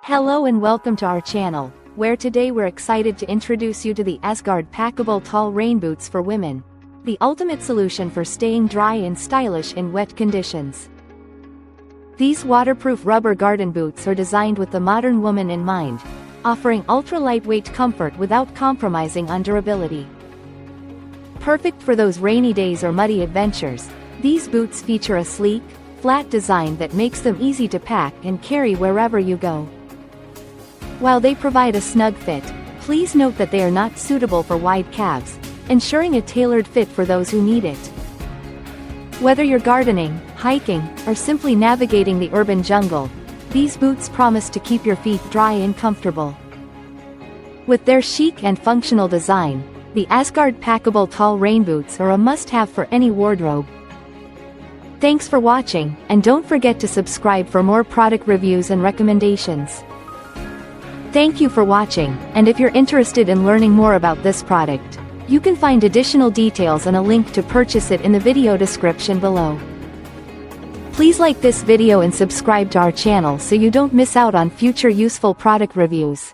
Hello and welcome to our channel, where today we're excited to introduce you to the Asgard Packable Tall Rain Boots for women. The ultimate solution for staying dry and stylish in wet conditions. These waterproof rubber garden boots are designed with the modern woman in mind, offering ultra-lightweight comfort without compromising on durability. Perfect for those rainy days or muddy adventures, these boots feature a sleek, flat design that makes them easy to pack and carry wherever you go. While they provide a snug fit, please note that they are not suitable for wide calves, ensuring a tailored fit for those who need it. Whether you're gardening, hiking, or simply navigating the urban jungle, these boots promise to keep your feet dry and comfortable. With their chic and functional design, the Asgard Packable Tall Rain Boots are a must-have for any wardrobe. Thanks for watching, and don't forget to subscribe for more product reviews and recommendations. Thank you for watching, and if you're interested in learning more about this product, you can find additional details and a link to purchase it in the video description below. Please like this video and subscribe to our channel so you don't miss out on future useful product reviews.